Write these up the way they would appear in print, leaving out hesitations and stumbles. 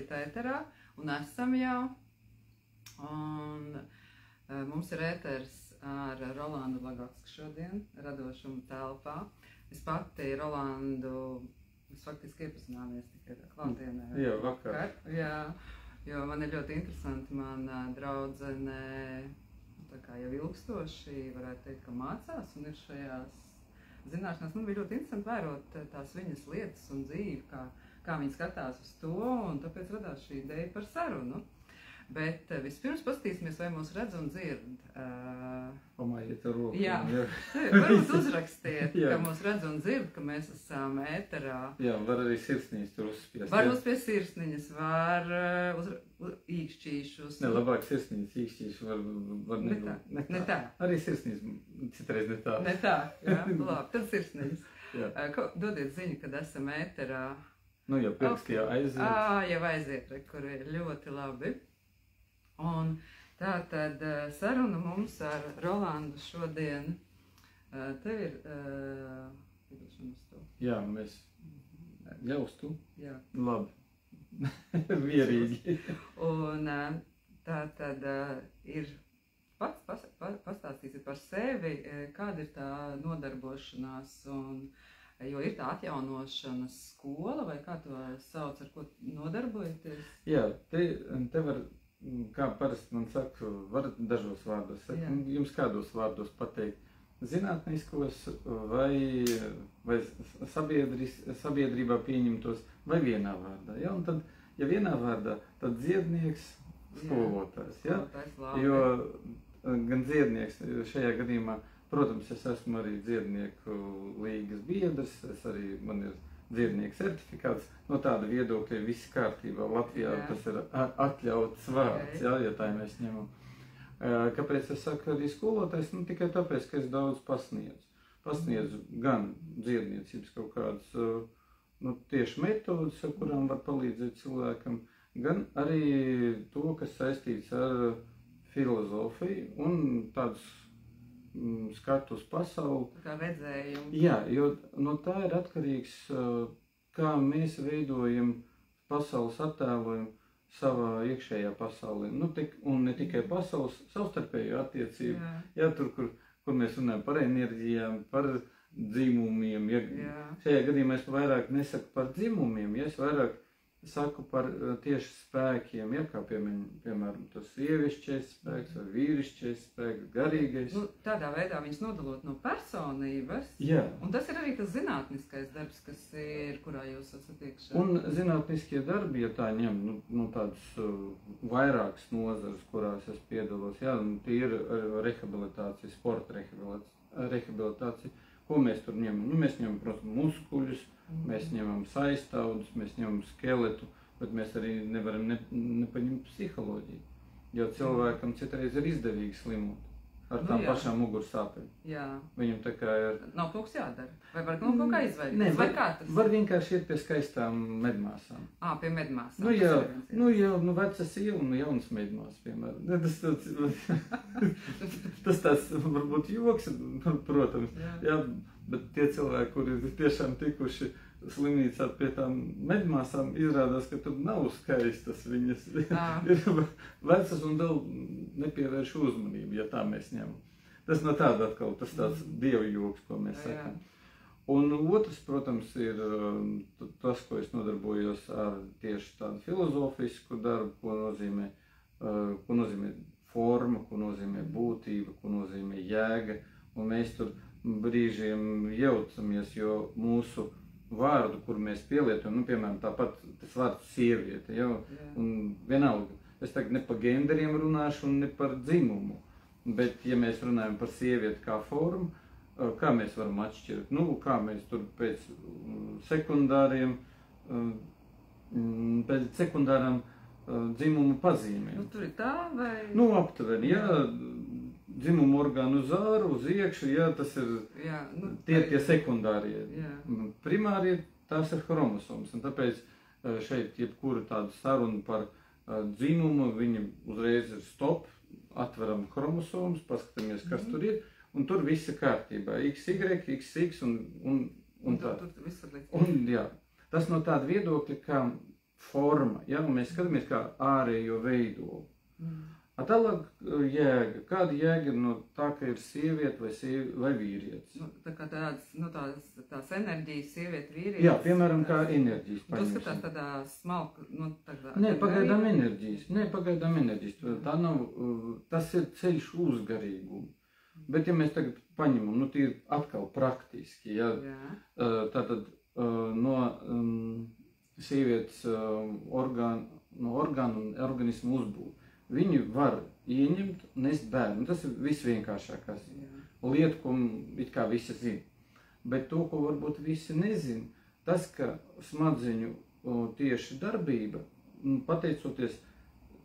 ēterā, un esam jau, un mums ir ēters ar Rolandu Lagovsku šodien, radošuma telpā. Es pati Rolandu, mēs faktiski iepazināmies tikai tā klātienē. Jā, vakar. Jā, jo man ir ļoti interesanti, mana draudzene, tā kā jau ilgstoši, varētu teikt, ka mācās un ir šajās zināšanās. Man bija ļoti interesanti vērot tās viņas lietas un dzīvi, kā viņi skatās uz to, un tāpēc radās šī ideja par sarunu. Bet vispirms paskatīsimies, vai mūs redz un dzird. Pamājiet ar roku. Jā, varbūt uzrakstiet, ka mūs redz un dzird, ka mēs esam ēterā. Jā, var arī sirsniņas tur uzspiest. Var uzspiest sirsniņas, var īkšķīšus. Ne, labāk sirsniņas, īkšķīšus var nebūt. Ne tā. Arī sirsniņas, citreiz ne tā. Ne tā, jā, labi, tad sirsniņas. Dodiet ziņu, kad esam ēterā. Nu jau pirksti jau aiziet. Jau aiziet, kur ir ļoti labi. Un tā tad saruna mums ar Rolandu šodien. Tev ir Jā, mēs ļaustu. Jā. Labi. Vierīgi. Un tā tad ir pats pastāstīsi par sevi, kāda ir tā nodarbošanās, jo ir tā atjaunošanas skola, vai kā to sauc, ar ko nodarbojaties? Jā, te var, kā parasti man saka, varat dažos vārdos saka, jums kādos vārdos pateikt, zinātniskos vai sabiedrībā pieņemtos, vai vienā vārdā. Ja? Un tad, ja vienā vārdā, tad dziednieks, skolotājs. Ja? Jo gan dziednieks šajā gadījumā, protams, es esmu arī dziednieku līgas biedrs, man ir dziednieku certifikāts, no tāda viedokļa viss kārtībā. Latvijā tas ir atļauts vārds, ja tā mēs ņemam. Kāpēc es saku arī skolotājs? Nu, tikai tāpēc, ka es daudz pasniedzu. Pasniedzu gan dziedniecības kaut kādas tieši metodas, ar kurām var palīdzēt cilvēkam, gan arī to, kas saistīts ar filozofiju un tādus skatu uz pasauli. Kā redzējumu. Jā, jo no tā ir atkarīgs, kā mēs veidojam pasaules attēlojumu savā iekšējā pasaulē. Un ne tikai pasaules savstarpējo attiecību. Jā, tur, kur mēs runājam par enerģijām, par dzimumiem. Šajā gadījumā es vairāk nesaku par dzimumiem, es vairāk saku par tieši spēkiem, kā piemēram tas sievišķais spēks vai vīrišķais spēks, garīgais. Tādā veidā viņas nodalot no personības. Jā. Un tas ir arī tas zinātniskais darbs, kas ir, kurā jūs esat iekšā. Un zinātniskie darbi, ja tā ņem, tādas vairākas nozares, kurās es piedalos, tie ir rehabilitācija, sporta rehabilitācija. Ko mēs tur ņemam? Mēs ņemam, protams, muskuļus, mēs ņemam saistaudus, mēs ņemam skeletu, bet mēs arī nevaram nepaņemt psiholoģiju. Jo cilvēkam citreiz ir izdevīgi slimot ar tām pašām mugursāpēm. Jā. Viņam tā kā ir... Nav kaut kas jādara? Vai var kaut kā izvairīties? Vai kā tas? Var vienkārši iet pie skaistām medmāsām. Pie medmāsām. Vecas sieva un jaunas medmās, piemēram. Tas tāds varbūt joks, protams. Jā, bet tie cilvēki, kuri ir tiešām tikuši slimnīcā pie tām medmāsām, izrādās, ka tur nav skaistas viņas. Ir vecas un vēl nepievērš uzmanību, ja tā mēs ņemam. Tas no tāda atkal, tas tāds dievu joks, ko mēs sakam. Un otrs, protams, ir tas, ko es nodarbojos ar tieši tādu filozofisku darbu, ko nozīmē forma, ko nozīmē būtība, ko nozīmē jēga. Un mēs tur brīžiem jaucamies, jo mūsu vārdu, kur mēs pielietojam, piemēram, tāpat tas vārds sieviete, un vienalga, es tagad ne par genderiem runāšu un ne par dzimumu, bet ja mēs runājam par sievieti kā formu, kā mēs varam atšķirt, kā mēs tur pēc sekundārām dzimumu pazīmēm. Tur ir tā vai? Aptuveni, dzimumu orgānu uz āru, uz iekšu, tas ir tie sekundārie. Primārie, tās ir chromosomas, un tāpēc šeit jebkura tāda saruna par dzimumu, viņa uzreiz ir stop, atveram chromosomas, paskatāmies, kas tur ir, un tur viss ir kārtībā, XY, XX un tā. Tur viss ir līdz. Tas no tāda viedokļa, kā forma, ja, un mēs skatāmies kā ārējo veidolu. Tālāk jēga. Kāda jēga ir no tā, ka ir sieviete vai vīrietis? Tā kā tās enerģijas sieviete, vīrietis. Jā, piemēram, kā enerģijas. Tu skatās tādā smalka, Nē, pagaidām enerģijas. Tā nav, tas ir ceļš uz garīgumu. Bet ja mēs tagad paņemam, tīri atkal praktiski, ja, tātad no sievietes orgānu un organismu uzbūvu. Viņi var ieņemt, nest bērnu. Tas ir visvienkāršākās lieta, ko it kā visi zina. Bet to, ko varbūt visi nezina, tas, ka smadzeņu tieši darbība, pateicoties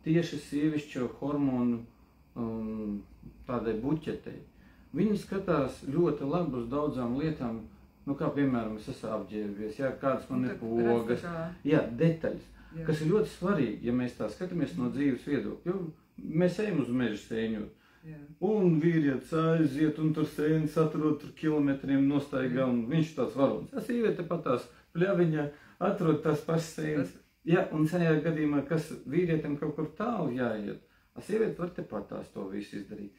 tieši sievišķo hormonu tādai buķetei, viņi skatās ļoti labi uz daudzām lietām, kā piemēram, es esmu apģērbies, kādas man ir pogas, detaļas. Kas ir ļoti svarīgi, ja mēs tā skatāmies no dzīves viedokļa, jo mēs ejam uz mežu sēņot. Un vīrietis aiziet un tur sēnes atrod tur kilometriem nostaigā un viņš tāds varonis. Tā sieviete pat tās pļaviņā atrod tās pašas sēnes. Un šajā gadījumā, kas vīrietim kaut kur tālu jāiet, sieviete var tepat tās to visu izdarīt.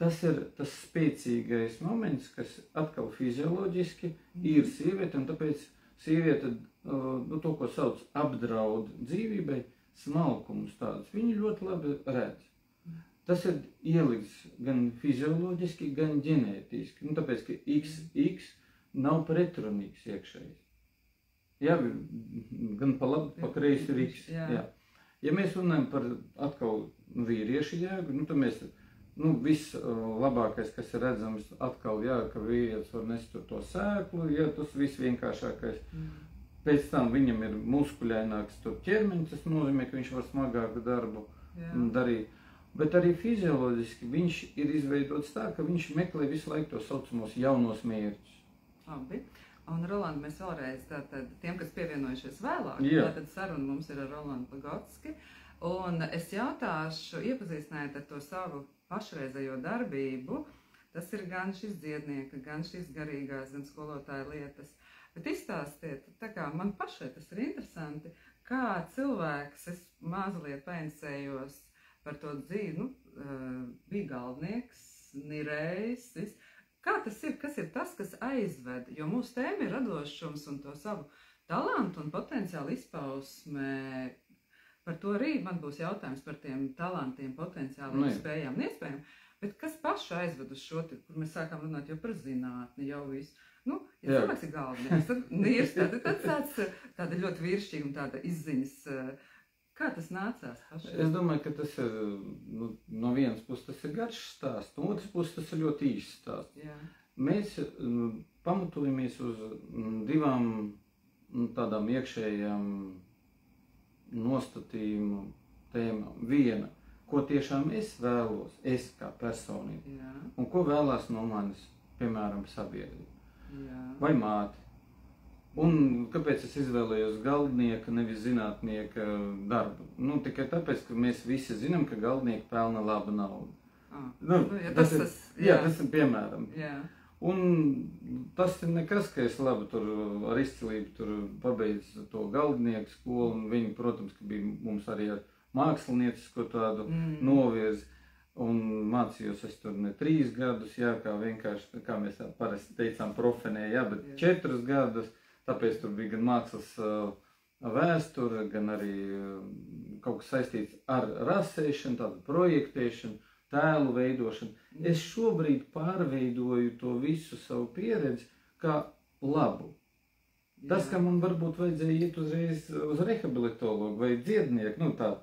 Tas ir tas spēcīgais moments, kas atkal fizioloģiski ir sieviete, un tāpēc sieviete to, ko sauc apdraud dzīvībai, smalkumus tādus, viņi ļoti labi redz. Tas ir ielikts gan fizioloģiski, gan ģenētiski, tāpēc, ka XX nav pretrunīgs iekšējs. Jā, gan pa labi, pa kreisi ir X. Ja mēs runājam par atkal vīriešu jēgu, tad mēs, viss labākais, kas ir redzams atkal, ka vīrietis var nest to sēklu, tas viss vienkāršākais. Pēc tam viņam ir muskuļaināks ķermenis, tas nozīmē, ka viņš var smagāku darbu darīt. Bet arī fizioloģiski viņš ir izveidots tā, ka viņš meklē visu laiku tos saucamos jaunos mērķus. Labi. Un Rolandu mēs vēlreiz, tātad tiem, kas pievienojušies vēlāk, tātad saruna mums ir ar Rolandu Pagotski. Un es jautāšu, iepazīstinājiet ar to savu pašreizējo darbību. Tas ir gan šis dziednieka, gan šis garīgās, gan skolotāja lietas. Bet izstāstiet, tā kā man pašai tas ir interesanti, kā cilvēks, es mazliet painteresējos par to dzīvi, bija galdnieks, nirējs, viss. Kā tas ir, kas ir tas, kas aizved? Jo mūsu tēma ir radošums un to savu talantu un potenciālu izpausmē. Par to arī man būs jautājums par tiem talantiem, potenciāliem, spējām, nespējām. Bet kas paši aizved uz šo, kur mēs sākām runāt jau par zinātni, jau visu. Ja cilvēks ir galvenieks, tad ir tāda ļoti vīrišķīga un tāda izziņas. Kā tas nācās pašai? Es domāju, ka tas ir, no vienas puses tas ir garš stāsts, no otras puses tas ir ļoti īsts stāsts. Mēs pamatojamies uz divām tādām iekšējām nostatījumu tēmām. Viena, ko tiešām es vēlos, es kā personība, un ko vēlās no manis, piemēram, sabiedrība. Vai māte. Un kāpēc es izvēlējos galdnieka, nevis zinātnieka darbu? Tikai tāpēc, ka mēs visi zinām, ka galdnieki pelna labu naudu. Tas ir piemēram. Un tas ir nekas, ka es labi tur ar izcilību tur pabeidzu to galdnieku skolu, un viņi, protams, ka bija mums arī ar māksliniecisko tādu novirzi. Un mācījos es tur ne 3 gadus, kā vienkārši, kā mēs parasti teicām, profenē, bet 4 gadus, tāpēc tur bija gan mākslas vēsture, gan arī kaut kas saistīts ar rasēšanu, tādu projektēšanu, tēlu veidošanu. Es šobrīd pārveidoju to visu savu pieredzi kā labu. Tas, ka man varbūt vajadzēja iet uzreiz uz rehabilitologu vai dziednieku, tādu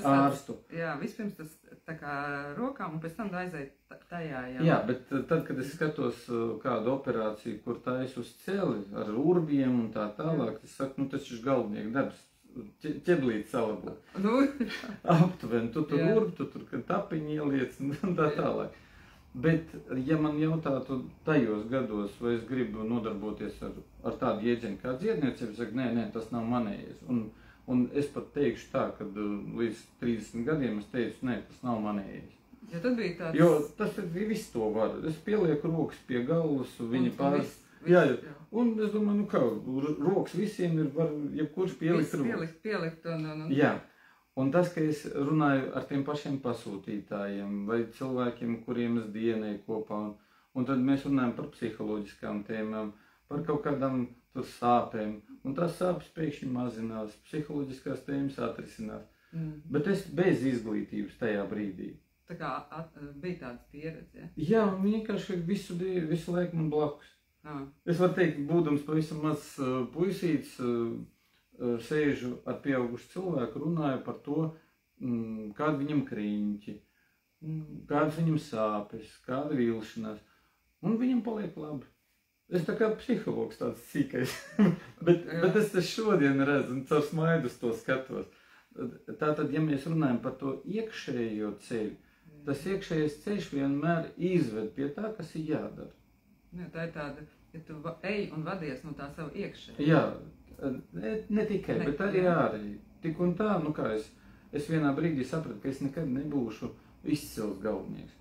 ārstu. Vispirms tas tā kā rokām un pēc tam aiziet tajā. Bet tad, kad es skatos kādu operāciju, kur taisa uz celi ar urbiem un tā tālāk, es saku, tas ir galdnieku darbs, ķeblīt salabot. Aptuveni, tu tur urbi, tu tur tapiņi ieliec un tā tālāk. Bet, ja man jautātu tajos gados, vai es gribu nodarboties ar tādu jēdzienu kā dziedniecība, es saku, nē, tas nav manējais. Un es pat teikšu tā, ka līdz 30 gadiem es teicu, nē, tas nav manējais. Ja tad bija tāds... Jo tas viss to var. Es pielieku rokas pie galvas, un viņi Jā. Un es domāju, nu kā, rokas visiem ir, var jebkurš pielikt rokas. Pielikt un... Jā. Un tas, ka es runāju ar tiem pašiem pasūtītājiem vai cilvēkiem, kuriem es dienēju kopā, un tad mēs runājam par psiholoģiskām tēmām, par kaut kādām tur sāpēm, un tās sāpes pēkšņi mazinās, psiholoģiskās tēmas atrisinās. Bet es bez izglītības tajā brīdī. Tā kā bija tādas pieredze, ja? Jā, un vienkārši visu laiku man blakus. Es varu teikt, būdams pavisam maz puisīts, sēžu ar pieaugušu cilvēku, runāju par to, kāda viņam kriņķi, kādas viņam sāpes, kāda vilšanās, un viņam paliek labi. Es tā kā psihologs tāds sīkais, bet es šodien redzu un caur smaidus to skatos. Tātad, ja mēs runājam par to iekšējo ceļu, tas iekšējais ceļš vienmēr izved pie tā, kas ir jādara. Jā, tā ir tāda, ja tu ej un vadies no tā sava iekšējā. Jā. Ne tikai, bet arī ārēji. Tik un tā, nu kā es vienā brīdī sapratu, ka es nekad nebūšu izcils galvenieks.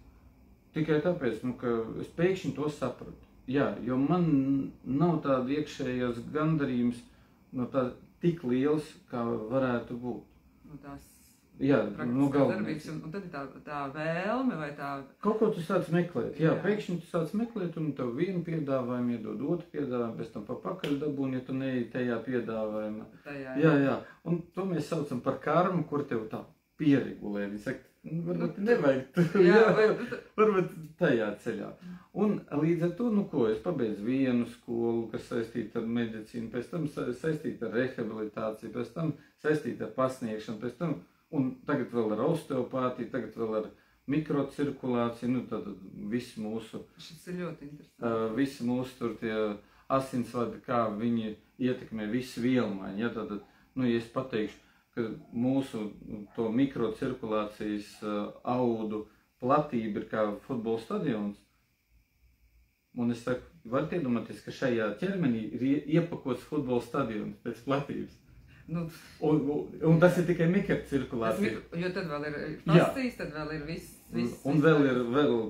Tikai tāpēc, nu, ka es pēkšņi to sapratu. Jā, jo man nav tāda iekšējās gandarījums, no tā tik liels, kā varētu būt. No tās galvenais. Un tad ir tā vēlme vai tā... Kaut ko tu sāc meklēt. Jā, pēkšņi tu sāc meklēt un tev vienu piedāvājumu iedod, otru piedāvājumu, pēc tam pakaļ dabūni, ja tu neej tajā piedāvājumā. Jā. Un to mēs saucam par karmu, kur tev tā pieregulē. Viņi saka, varbūt nevajag varbūt tajā ceļā. Un līdz ar to, nu ko, es pabeidzu vienu skolu, kas saistīta ar medicīnu, pēc tam saistīta ar rehabilitāciju, pēc tam saistīta ar pasniegšanu, pēc tam un tagad vēl ar osteopātiju, tagad vēl ar mikrocirkulāciju, nu tad visu mūsu... Šis ir ļoti interesanti. Visi mūsu tur tie asinsvadi, kā viņi ietekmē visu vielmaiņu. Ja, tad, nu, ja es pateikšu, ka mūsu to mikrocirkulācijas audu platība ir kā futbola stadions, un es saku, varat iedomāties, ka šajā ķermenī ir iepakots futbola stadions pēc platības. Nu, un tas ir tikai mikrocirkulācija. Jo tad vēl ir fascijas, tad vēl ir viss. Un vēl ir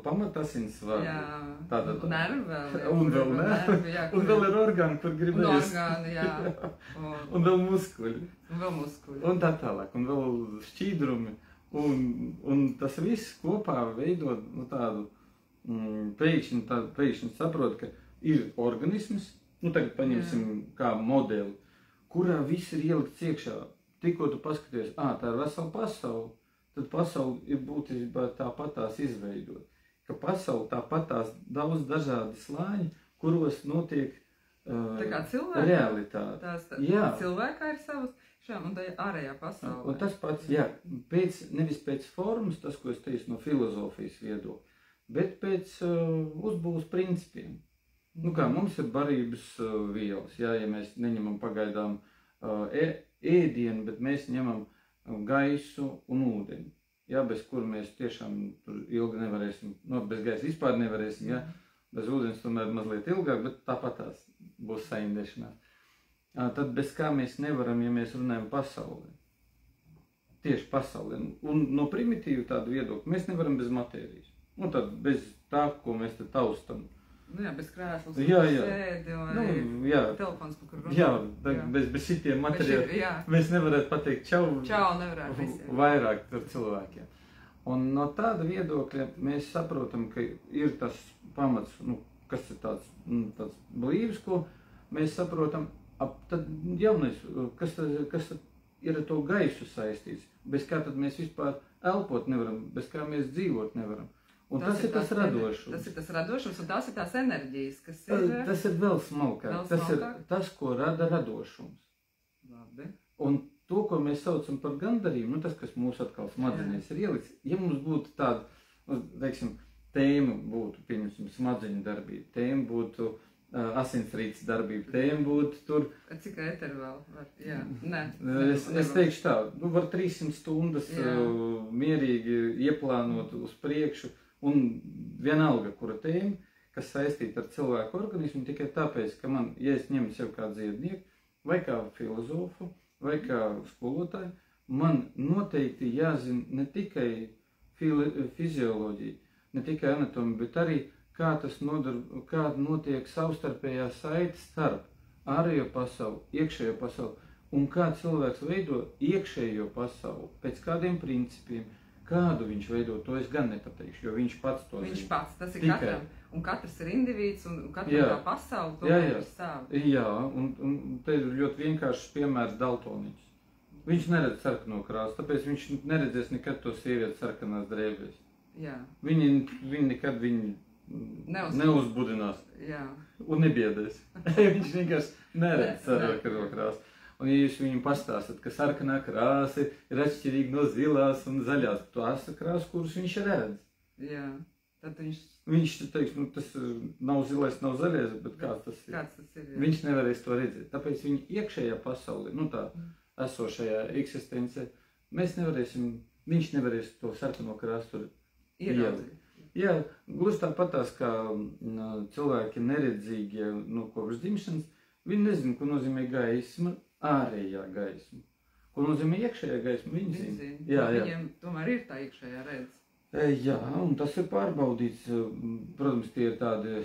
pamatasinsvadi. Jā, tātad, nervi vēl ir. Un vēl nervi, un vēl ir orgāni, kur gribējas. Un orgāni, jā. Un vēl muskuļi. Un tā tālāk, un vēl šķīdrumi. Un tas viss kopā veido tādu pēkšņi saprot, ka ir organisms, nu tagad paņemsim kā modeli, kurā viss ir ielikts iekšā. Tikko tu paskaties, tā ir vesela pasaule, tad pasaule ir būtībā tāpatās izveidot. Ka pasaule tāpatās daudz dažādi slāņi, kuros notiek realitāte. Cilvēkā ir savas, un tā ir ārējā pasaule. Un tas pats, nevis pēc formas, tas, ko es teicu no filozofijas viedokļa, bet pēc uzbūves principiem. Nu kā, mums ir barības vielas, ja mēs neņemam pagaidām ēdienu, bet mēs ņemam gaisu un ūdeni, bez kur mēs tiešām tur ilgi nevarēsim, bez gaisa vispār nevarēsim, bez ūdens tomēr mazliet ilgāk, bet tāpat tās būs saindēšanās. Tad bez kā mēs nevaram, ja mēs runājam pasaulē, tieši pasaulē, un no primitīva tāda viedokļa, mēs nevaram bez matērijas, un tad bez tā, ko mēs te taustam. Nu jā, bez krēslas, sēdi vai telefons, pa kur runā. Bez šitiem materiāliem mēs nevarētu pateikt čau nevarētu visiem. Vairāk tur cilvēkiem. Un no tāda viedokļa mēs saprotam, ka ir tas pamats, kas ir tāds blīvs, ko mēs saprotam, tad jaunais, kas ir ar to gaisu saistīts, bez kā tad mēs vispār elpot nevaram, bez kā mēs dzīvot nevaram. Un tas ir tas radošums. Tas ir tas radošums, un tās ir tās enerģijas, kas ir... Tas ir vēl smalkāk. Tas ir tas, ko rada radošums. Labi. Un to, ko mēs saucam par gandarījumu, tas, kas mūsu atkal smadzenēs ir ielikts, ja mums būtu tāda, teiksim, tēma būtu, pieņemsim, smadzeņu darbība, tēma būtu asinsrītes darbība, tēma būtu tur... Cik ēteri vēl var? Jā, nē. Es teikšu tā, var 300 stundas mierīgi ieplānot uz priekšu, un vienalga, kura tēma, kas saistīta ar cilvēku organismu, tikai tāpēc, ka man, ja es ņemu sev kā dziednieku, vai kā filozofu, vai kā skolotāju, man noteikti jāzina ne tikai fizioloģija, ne tikai anatomija, bet arī kāda notiek savstarpējā saite starp ārējo pasauli, iekšējo pasauli, un kā cilvēks veido iekšējo pasauli, pēc kādiem principiem, kādu viņš veido, to es gan nepateikšu, jo viņš pats to zina. Viņš pats, tas ir katram, un katrs ir indivīds, un katram tā pasauli tomēr ir savu. Jā, un te ir ļoti vienkāršs piemērs daltoniķis. Viņš neredz sarkano krāsu, tāpēc viņš neredzēs nekad to sievieti sarkanās drēbēs. Jā. Viņi nekad neuzbudinās. Jā. Un nebiedēs. Viņš vienkārši neredz sarkano krāsu. Un ja jūs viņam pastāstat, ka sarkanā krāsa ir atšķirīga no zilās un zaļās, tās krāsas, kuras viņš redz. Jā. Tad viņš teiks, nu tas nav zilais, nav zaļais, bet kāds tas ir. Kāds tas ir, jā. Viņš nevarēs to redzēt. Tāpēc viņa iekšējā pasaulē, nu tā esošajā eksistencē, viņš nevarēs to sarkano krāsu ieraudzīt. Jā, gluži tāpatās kā cilvēki neredzīgie kopš dzimšanas, viņi nezina, ko nozīmē gaisma, ārējā gaisma. Ko nozīmē iekšējā gaisma, viņi zina. Jā. Viņiem tomēr ir tā iekšējā redze. Jā, un tas ir pārbaudīts. Protams, tie ir tādi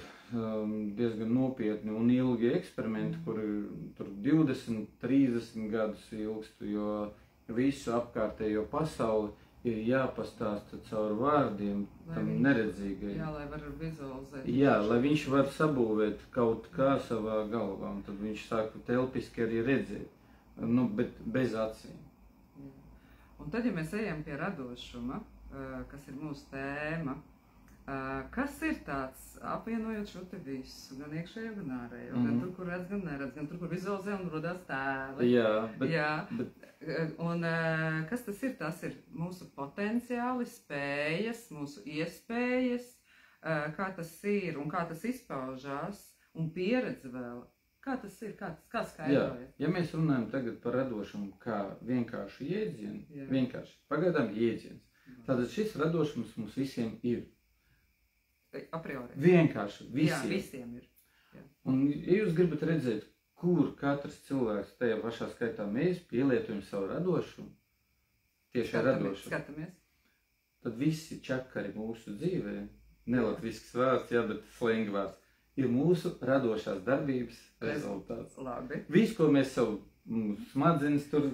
diezgan nopietni un ilgi eksperimenti, kuri tur 20, 30 gadus ilgst, jo visu apkārtējo pasauli ir jāpastāsta caur vārdiem tam neredzīgajam. Jā, lai var vizualizēt. Jā, lai viņš var sabūvēt kaut kā savā galvā, un tad viņš sāk telpiski arī redzēt, bet bez acīm. Jā. Un tad, ja mēs ejam pie radošuma, kas ir mūsu tēma, kas ir tāds, apvienojot šo te visu, gan iekšējo, gan ārējo, gan tur, kur redz, gan neredz, gan tur, kur vizualizē un rodās tēli. Bet... Un kas tas ir? Tas ir mūsu potenciāli, spējas, mūsu iespējas, kā tas ir un kā tas izpaužās, un pieredze vēl. Kā tas ir? Kā skaidroja? Ja mēs runājam tagad par radošumu kā vienkāršu jēdzienu, vienkārši pagaidām jēdziens, tātad šis radošums mums visiem ir. A priori. Vienkārši visiem. Jā, visiem ir. Jā. Un ja jūs gribat redzēt, kur katrs cilvēks, tajā pašā skaitā mēs pielietojam savu radošumu, tieši skatāmies, tad visi čakari mūsu dzīvē, nelatvisks vārds, bet slengi vārds, ir mūsu radošās darbības rezultāts. Labi. Visu, ko mēs savu smadzenes tur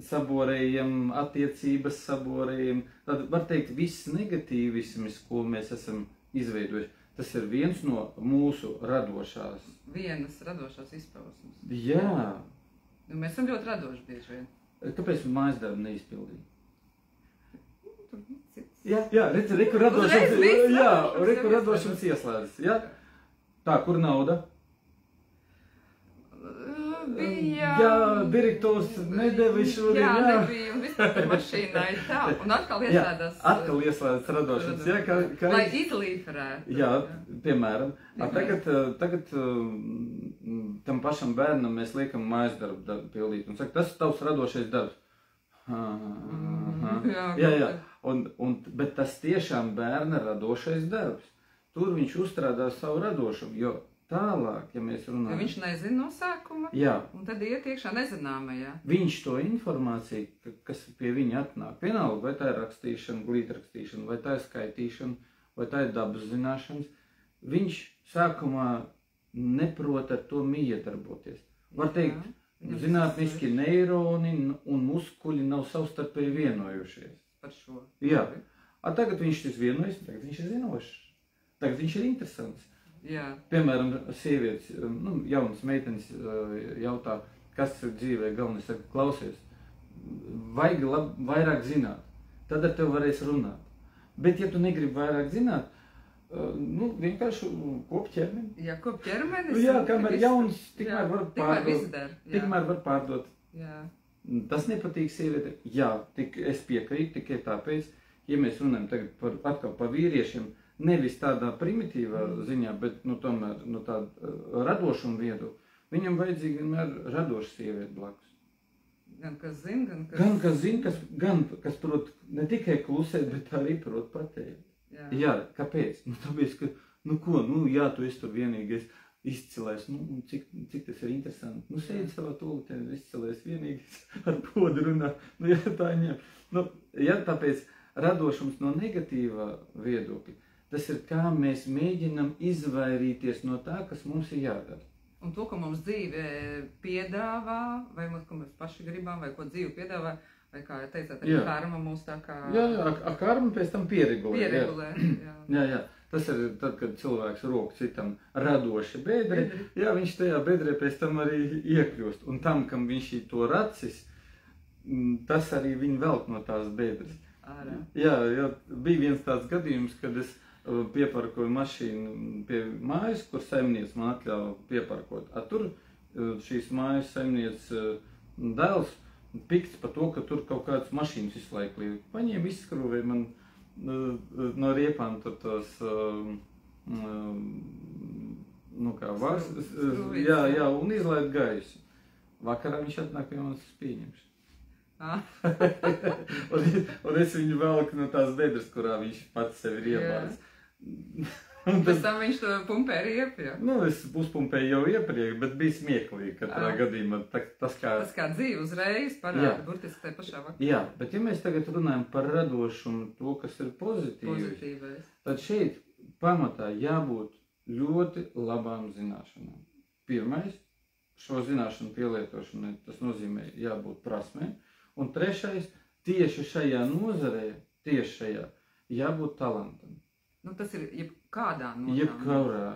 saborējam, attiecības saborējam, tad var teikt, viss negatīvisms, ko mēs esam izveidojuši, tas ir viens no mūsu radošās. Vienas radošās izpausmes. Jā. Mēs esam ļoti radoši bieži vien. Kāpēc mājas darbu neizpildīja? Jā, reku radošums ieslēdzas. Jā? Tā, kur nauda? Jā, direktors nedeva šodien. Jā, nebija, un vispār par mašīnai tā. Un atkal ieslēdzas. Atkal ieslēdzas radošums. Jā, lai izlīferētu. Jā, piemēram. Tagad tam pašam bērnam mēs liekam mājas darbu pildīt. Un saka, tas ir tavs radošais darbs. Jā. Bet tas tiešām bērna radošais darbs. Tur viņš uzstrādā savu radošumu, jo tālāk, ja mēs runājam... Jo viņš nezina no sākuma, un tad iet iekšā nezināmajā. Viņš to informāciju, kas pie viņa atnāk, vienalga, vai tā ir rakstīšana, glītrakstīšana, vai tā ir skaitīšana, vai tā ir dabas zināšanas, viņš sākumā neprot ar to miedarboties. Var teikt, zinātniski neironi un muskuļi nav savstarpēji vienojušies. Par šo. Jā. Tagad viņš ir vienojas, tagad viņš ir zinošs. Tagad viņš ir interesants. Jā. Piemēram, sievietes, jaunas meitenes jautā, kas ir dzīvē galvenais, saka, klausies, vajag vairāk zināt, tad ar tevi varēs runāt. Bet, ja tu negribi vairāk zināt, vienkārši kop ķermeni. Jā, kop ķermenis. Jā, kamēr jauns, tikmēr var pārdot. Tikmēr var pārdot. Jā. Tas nepatīk sievietē. Jā, es piekrītu tikai tāpēc, ja mēs runājam tagad atkal par vīriešiem, nevis tādā primitīvā ziņā, bet tomēr tāda radošuma viedokļa. Viņam vajadzīga vienmēr radoša sieviete blakus. Gan kas zina, gan kas prot ne tikai klusēt, bet arī prot pateikt. Jā, kāpēc? Tāpēc, ka, jā, tu esi tur vienīgais izcilais, cik tas ir interesanti. Sēdi savā tūlītē, izcilais vienīgais ar podu runā. Jā, tā ņem. Tāpēc radošums no negatīvā viedokļa. Tas ir kā mēs mēģinam izvairīties no tā, kas mums ir jādara. Un to, ko mums dzīve piedāvā, vai mums, ko mēs paši gribam, vai ko dzīve piedāvā, vai kā teicāt, arī karma mūs tā kā... Jā, karma pēc tam pieregulē. Jā. Tas ir tad, kad cilvēks rok citam radoši bedri, viņš tajā bedrē pēc tam arī iekļūst. Un tam, kam viņš to racis, tas arī viņu velk no tās bedres. Jā, bija viens tāds gadījums, kad es pieparkoju mašīnu pie mājas, kur saimniece man atļauja pieparkot. Tur šīs mājas saimniec dēls pikts par to, ka tur kaut kādas mašīnas visu laiku liek. Paņēma, izskrūvēja man no riepām tur tos, un izlaid gaisu. Vakarā viņš atnāk pie manis pieņemšu. Un es viņu velku no tās bedres, kurā viņš pats sevi ir iebāris. Pēc tam viņš to pumpē riep, jā? Es uzpumpēju jau iepriekš, bet bija smieklīgi katrā gadījumā. Tas kā dzīve uzreiz parāda, burtiski tajā pašā vakarā. Jā, bet ja mēs tagad runājam par radošumu, to, kas ir pozitīvais, tad šeit pamatā jābūt ļoti labām zināšanām. Pirmais, šo zināšanu pielietošanai, tas nozīmē jābūt prasmē. Un trešais, tieši šajā nozarē, jābūt talantam. Tas ir jebkādā nozarē. Jebkurā.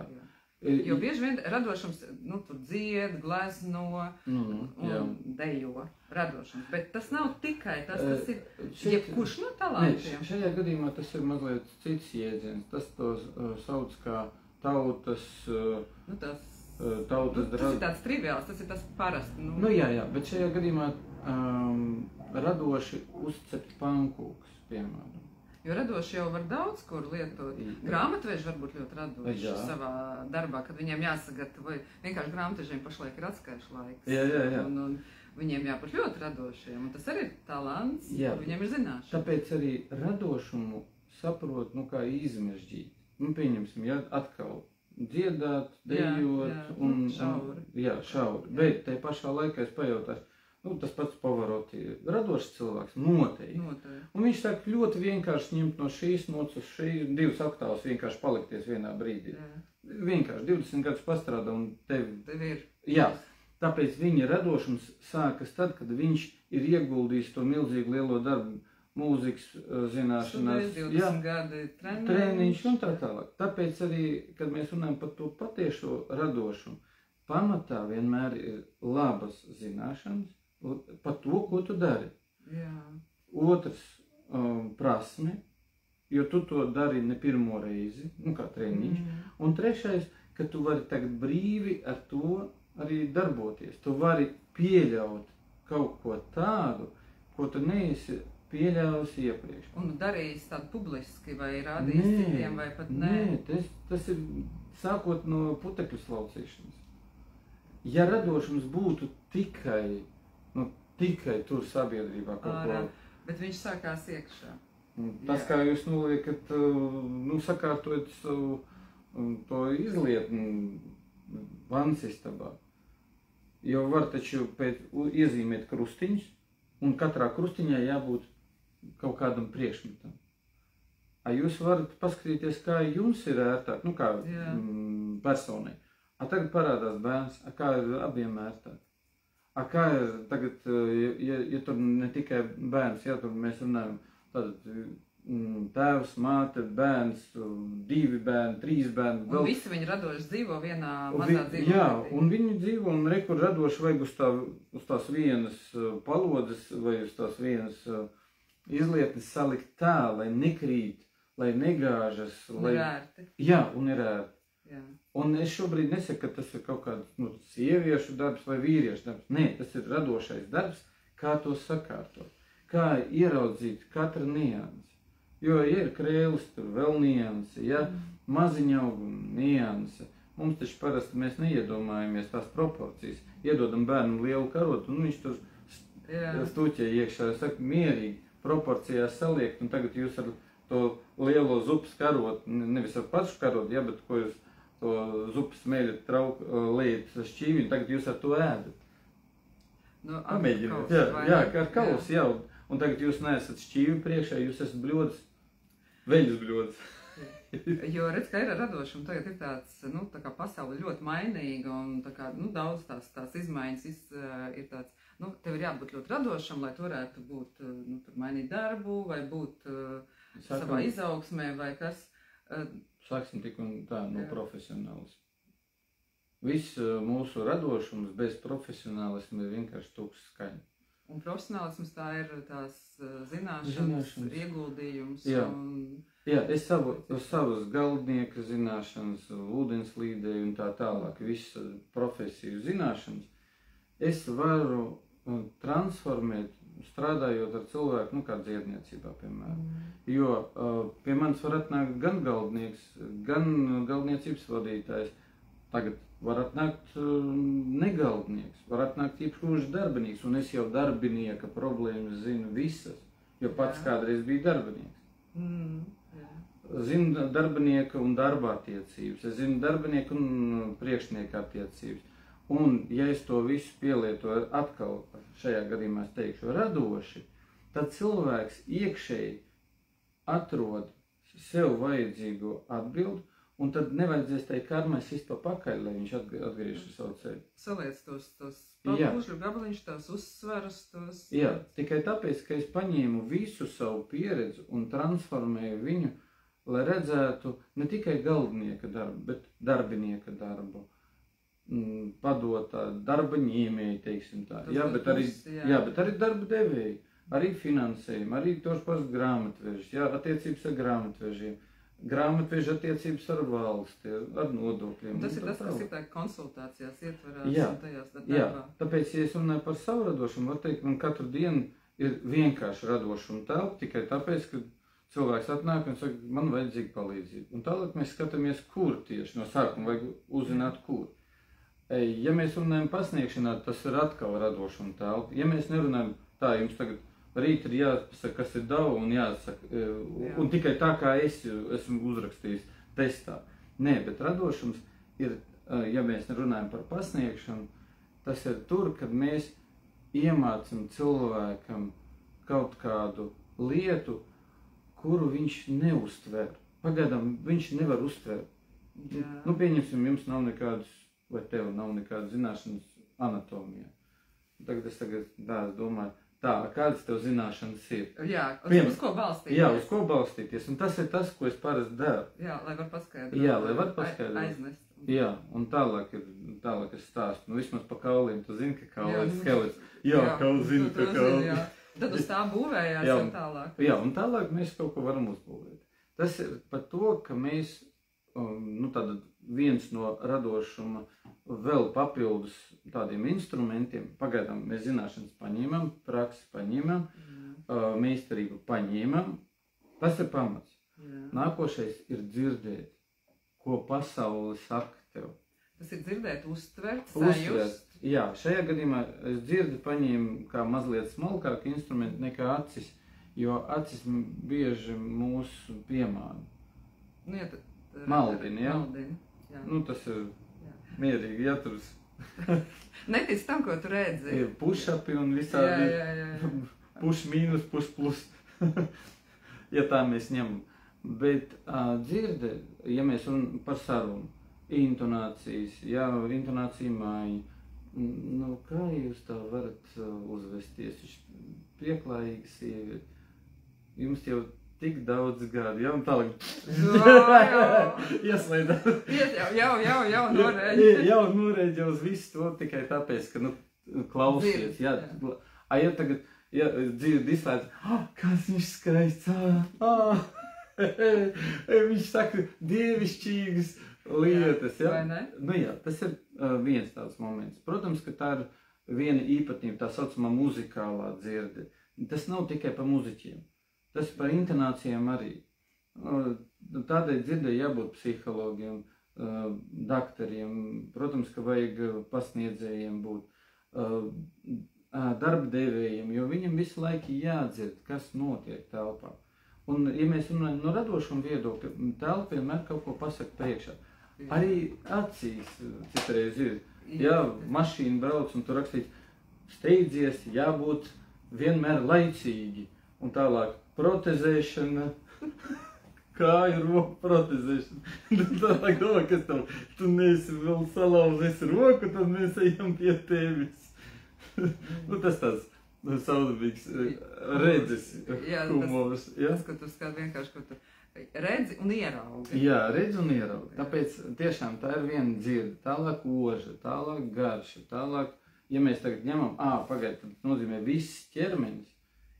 Jo bieži vien radošums, tur dzied, glezno un dejo radošums. Bet tas nav tikai tas, tas ir jebkurš no talantiem. Ne, šajā gadījumā tas ir mazliet cits jēdziens. Tas to sauc kā tautas... Tas ir tāds triviāls, tas ir tas parasti. Jā, bet šajā gadījumā radoši uzcept pankūks, piemēram. Jo radoši jau var daudz kur lietot. Grāmatveži var būt ļoti radoši savā darbā, kad viņiem jāsagatavo. Vienkārši grāmatvežiem pašlaik ir atskaišu laiks. Un viņiem jābūt ļoti radošiem. Un tas arī ir talants, viņiem ir zināšana. Tāpēc arī radošumu saprot, kā izmežģīt. Pieņemsim, atkal dziedāt, dejot un šauri. Bet tai pašā laikā es pajautāšu, tas pats Pavaroti ir radošs cilvēks, noteikti. Un viņš sāk ļoti vienkārši ņemt no šīs nots uz šīs, 2 oktāvas vienkārši palikties vienā brīdī. Vienkārši 20 gadus pastrādā un tev ir. Jā, tāpēc viņa radošums sākas tad, kad viņš ir ieguldījis to milzīgu lielo darbu mūzikas zināšanās. 20 gadi treniņš un tā tālāk. Tāpēc arī, kad mēs runājam par to patiešo radošumu, pamatā vienmēr ir labas zināšanas par to, ko tu dari. Otrs prasme, jo tu to dari ne pirmo reizi, kā treniņš. Un trešais, ka tu vari tagad brīvi ar to arī darboties. Tu vari pieļaut kaut ko tādu, ko tu neesi pieļāvusi iepriekš. Un darījis tādu publiski, vai rādījis citiem, vai pat nē? Nē, tas ir sākot no putekļu slaucīšanas. Ja radošums būtu tikai tur sabiedrībā kaut ko... Bet viņš sākās iekšā. Tas, kā jūs noliekat, sakārtojat savu to izlietni vansistabā. Jo var taču iezīmēt krustiņus, un katrā krustiņā jābūt kaut kādam priekšmetam. Jūs varat paskatīties, kā jums ir ērtāk, kā personai. Tagad parādās bērns, kā ir abiem ērtāk. Kā ir tagad, ja tur ne tikai bērns, tur mēs runājam, tad tēvs, māte, bērns, 2 bērni, 3 bērni. Un visi viņi radoši dzīvo vienā mazā dzīvē. Jā, un viņi dzīvo, un rekur radoši vajag uz tās vienas palodzes vai uz tās vienas izlietnes salikt tā, lai nekrīt, lai negāžas. Un ir ērti. Jā, un ir ērti. Un es šobrīd nesaku, ka tas ir kaut kāds sieviešu darbs vai vīriešu darbs. Nē, tas ir radošais darbs, kā to sakārtot. Kā ieraudzīt katra niansi. Jo, ja ir krēlis, tur vēl niansi, maziņa auguma niansi. Mums taču parasti mēs neiedomājamies tās proporcijas. Iedodam bērnam lielu karotu, un viņš tur stuķē iekšā. Es saku, mierīgi proporcijās saliekt, un tagad jūs ar to lielo zupas karotu, nevis ar pašu karotu, bet ko jūs to zupas smēļat, lejat šķīviņu, tagad jūs ar to ēdat. Pamēģiniet. Ar kausu, Un tagad jūs neesat šķīvi priekšā, jūs esat bļodas, veļas bļodas. Jo redz, ka ir radošuma, tagad ir tāds, nu, tā kā pasaule ļoti mainīga un tā kā, nu, daudz tās izmaiņas ir tāds, nu, tev ir jābūt ļoti radošam, lai tu varētu būt, nu, tur mainīt darbu vai būt savā izaugsmē vai kas. Sāksim tik un tā no profesionālismu. Viss mūsu radošums bez profesionālismu ir vienkārši tukšs skaņa. Un profesionālisms tā ir tās zināšanas. Ieguldījums. Jā, es savus galdnieku zināšanas, ūdenslīdēju un tā tālāk, visas profesiju zināšanas, es varu transformēt, strādājot ar cilvēku, nu kā dziedniecībā, piemēram. Jo pie manis var atnākt gan galdnieks, gan galdniecības vadītājs. Tagad var atnākt negaldnieks, var atnākt jebkurš darbinieks, un es jau darbinieka problēmas zinu visas, jo pats kādreiz biju darbinieks. Zinu darbinieka un darba attiecības, es zinu darbinieka un priekšnieka attiecības. Un, ja es to visu pielietoju atkal, šajā gadījumā es teikšu radoši, tad cilvēks iekšēji atrod sev vajadzīgo atbildi, un tad nevajadzēs tai karmai sist pa pakaļ, lai viņš atgriež uz savu ceļu. Saliec tos papūžļu gabaliņš, tās uzsvarus, tos... Jā, tikai tāpēc, ka es paņēmu visu savu pieredzi un transformēju viņu, lai redzētu ne tikai galdnieka darbu, bet darbinieka darbu, padotā, darba ņēmēji, teiksim tā. Jā, bet arī darba devēji, arī finansējumi, arī tos pats grāmatvežus, jā, attiecības ar grāmatvežiem. Grāmatveža attiecības ar valsti, ar nodokļiem. Tas ir tas, kas ir tā konsultācijās ietverās un tajās darbā. Jā, tāpēc, ja es runāju par savu radošumu, var teikt, man katru dienu ir vienkārši radošuma telpa, tikai tāpēc, ka cilvēks atnāk un saka, man vajadzīga palīdzība. Un tālāk mēs skatāmies, kur tieši no sākuma vajag uzzināt, kur. Ja mēs runājam pasniegšanā, tas ir atkal radošuma telpa. Ja mēs nerunājam tā, jums tagad rīt ir jāpasaka, kas ir dava un jāsaka, un tikai tā, kā es esmu uzrakstījis testā. Nē, bet radošums ir, ja mēs runājam par pasniegšanu, tas ir tur, kad mēs iemācam cilvēkam kaut kādu lietu, kuru viņš neuztver. Pagaidām viņš nevar uztvert. Nu, pieņemsim, jums nav nekādas, vai tev nav nekādas zināšanas anatomijā. Tagad es domāju, tā, kādas tev zināšanas ir? Jā, uz ko balstīties? Jā, uz ko balstīties, un tas ir tas, ko es parasti daru. Jā, lai var paskaidrot. Jā, lai var paskaidrot. Aiznest. Jā, un tālāk es stāstu. Nu, vismaz pa kauliem, tu zini, ka kaulis skelets. Jā, kauls zini, ka kaulis. Tad uz tā būvējās un tālāk. Jā, un tālāk mēs kaut ko varam uzbūvēt. Tas ir par to, ka mēs, nu, tāda viens no radošuma vēl papildus tādiem instrumentiem, pagaidām mēs zināšanas paņēmam, praksi paņēmam, meistarību paņēmam, tas ir pamats. Nākošais ir dzirdēt, ko pasaule saka tev. Tas ir dzirdēt, uztvert, sajust. Jā, šajā gadījumā es dzirdi paņēmu kā mazliet smalkāku instrumentu nekā acis, jo acis bieži mūs piemāna. Nu, jā, maldini, jā? Maldini, jā. Nu, tas ir mierīgi jāturas. Netic tam, ko tu redzi. Ir push-upi un visādi push mīnus, push plus. Ja tā mēs ņemam. Bet dzirde, ja mēs runājam par sarunu, intonācijas, jā, intonācija māja, nu, kā jūs tā varat uzvesties? Pieklājīga sieviete. Jums jau tik daudz gadu, jau un tālāk. Ieslēdāt. Jau norēģi. Jau norēģi uz visu to tikai tāpēc, ka, nu, klausies. Jā. Ja tagad, dzirdi izslēdz, kāds viņš skaists. Viņš saka dievišķīgas lietas. Jā. Vai ne? Nu jā, tas ir viens tāds moments. Protams, ka tā ir viena īpatnība, tā saucamā muzikālā dzirde. Tas nav tikai par muziķiem. Tas par intonācijām arī. Tādēļ dzirdē jābūt psihologiem, daktariem, protams, ka vajag pasniedzējiem būt, darbdevējiem, jo viņam visu laiku jādzird, kas notiek telpā. Un, ja mēs runājam no radošuma viedokļa, telpa vienmēr kaut ko pasaka priekšā. Arī acīs citreiz ir. Jā, mašīna brauc un tur rakstīts, steidzies, jābūt vienmēr laicīgi. Un tālāk protezēšana, kāju roku protezēšanu. Tā domā, kas tev, tu neesi vēl salauzies roku, tad mēs ejam pie tevis. Tas tāds saudabīgs redzes humors. Tas, ka tu skat vienkārši, ka tu redzi un ieraugi. Jā, redzi un ieraugi. Tāpēc tiešām tā ir viena dzirde, tālāk oža, tālāk garša, tālāk, ja mēs tagad ņemam, pagaid, tad nozīmē viss ķermenis.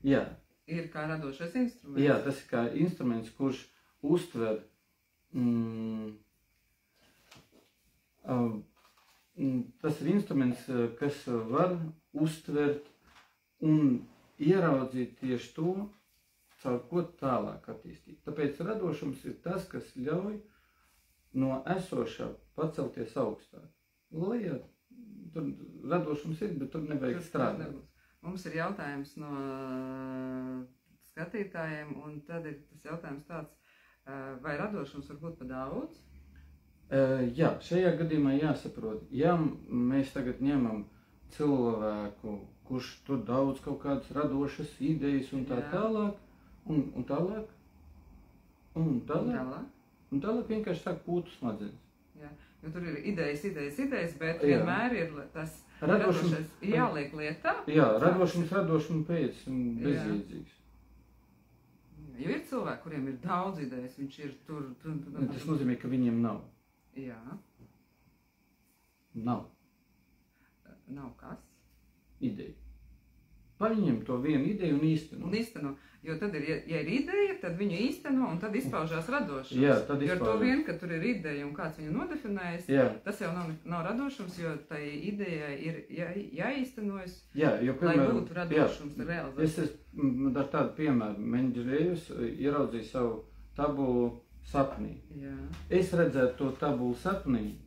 Jā. Ir kā radošais instruments. Jā, tas ir kā instruments, kurš uztver tas ir instruments, kas var uztvert un ieraudzīt tieši to, caur ko tālāk attīstīt. Tāpēc radošums ir tas, kas ļauj no esošā pacelties augstāk. Lai tur radošums ir, bet tur nevajag strādāt. Mums ir jautājums no skatītājiem, un tad ir tas jautājums tāds, vai radošums var būt pa daudz? Jā, šajā gadījumā jāsaprot, ja mēs tagad ņemam cilvēku, kurš tur daudz kaut kādas radošas idejas un tā tālāk, un tālāk vienkārši sāk pūtu smadzenes. Jā, jo tur ir idejas, bet vienmēr ir tas radošais jāliek lietā. Jā, radošums pēc un bezjēdzīgs. Jo ir cilvēki, kuriem ir daudz idejas, viņš ir tur. Tas nozīmē, ka viņiem nav. Jā. Nav. Nav kas? Ideja. Paņem to vienu ideju un īsteno. Jo tad ir, ja ir ideja, tad viņu īsteno un tad izpaužās radošums. Jā, tad izpaužās. Jo to vien, ka tur ir ideja un kāds viņu nodefinējas, tas jau nav radošums, jo tai idejai ir jāīstenojas, lai būtu radošums realizēts. Es ar tādu piemēru, Menģerējus ieraudzīju savu tabulu sapnī. Jā. Es redzētu to tabulu sapnī,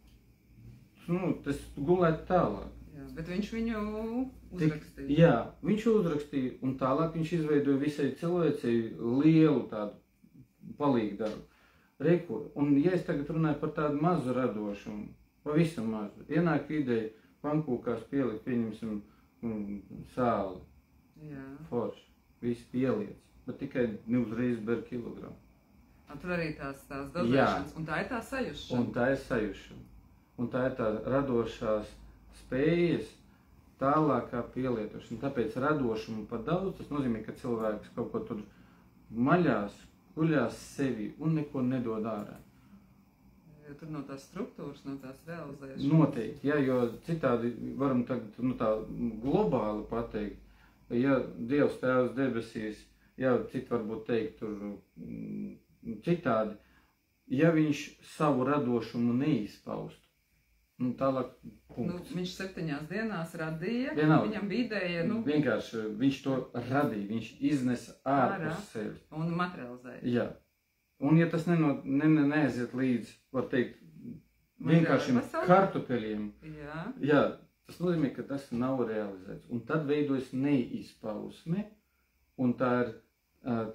tas gulētu tālāk. Bet viņš viņu uzrakstīja. Jā, viņš uzrakstīja, un tālāk viņš izveidoja visai cilvēcei lielu tādu palīgu darbu. Un ja es tagad runāju par tādu mazu radošumu, pavisam mazu, ienāk ideja pankūkās pielikt, pieņemsim, sāli, forši, viss pieliec, bet tikai neuzreiz ber kilogramu. Tur arī tās dozēšanas, un tā ir tā sajušana. Un tā ir sajušana. Un tā ir tā radošās spējas tālākā pielietošana. Tāpēc radošumu par daudz, tas nozīmē, ka cilvēks kaut ko tur maļās, guļās sevi un neko nedod ārā. Jo tur no tās struktūras, no tās realizēšanas. Noteikti, jā, jo citādi varam tagad tā globāli pateikt, ja Dievs Tēvs debesīs, citi varbūt teikt tur citādi, ja viņš savu radošumu neizpaustu, tālāk punkts. Viņš 7 dienās radīja, viņam bija ideja, vienkārši viņš to radīja, viņš iznesa ārpus sevi. Un materializēja. Jā. Un ja tas neaiziet līdz, var teikt, vienkāršiem kartupeļiem, tas nozīmē, ka tas nav realizēts. Un tad veidojas neizpausme, un tā ir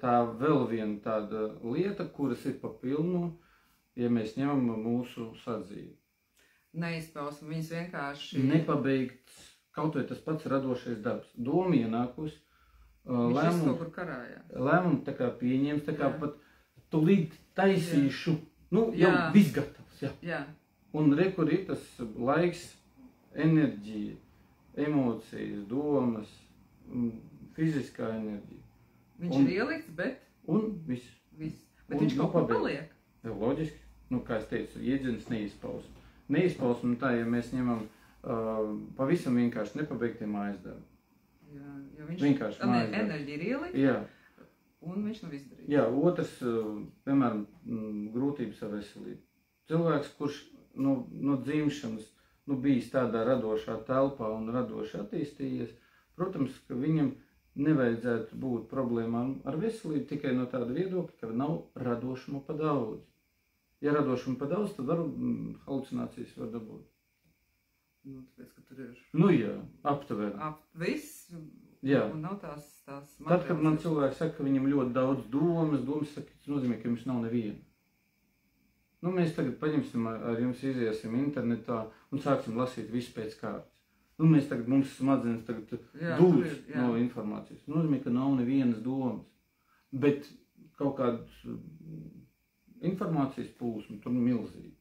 tā vēl viena tāda lieta, kuras ir pa pilnu, ja mēs ņemam mūsu sadzīvi. Neizpausme, viņas vienkārši... Nepabeigts, kaut vai tas pats radošais darbs. Doma ienākus, lēmumu tā kā pieņems, tā kā pat tūlīt taisīšu, jau viss gatavs, Jā. Un kur ir tas laiks, enerģija, emocijas, domas, fiziskā enerģija. Viņš ir ielikts, bet... Un viss. Bet viņš kaut ko paliek. Loģiski, kā es teicu, iedziens neizpausme. Neizpausme tā, ja mēs ņemam pavisam vienkārši nepabeigtie mājas darbi. Jā, jo viņš enerģija ir ielikt, un viņš nav izdarījis. Jā, otrs, piemēram, grūtības ar veselību. Cilvēks, kurš no dzimšanas bijis tādā radošā telpā un radoši attīstījies, protams, ka viņam nevajadzētu būt problēmām ar veselību tikai no tāda viedokļa, ka nav radošuma pa daudz. Ja radošuma pa daudz, tad halucinācijas var dabūt. Tāpēc, ka tur ir... Jā, aptuveni. Viss, jā. Un nav tās materiālas. Tad, kad man cilvēki saka, ka viņam ļoti daudz domas saka, tas nozīmē, ka jums nav neviena. Mēs tagad paņemsim ar jums, iziesim internetā un sāksim lasīt visu pēc kārtas. Mums smadzenes tagad dūs no informācijas. Tas nozīmē, ka nav nevienas domas. Bet kaut kāds informācijas plūsma tur milzīgi.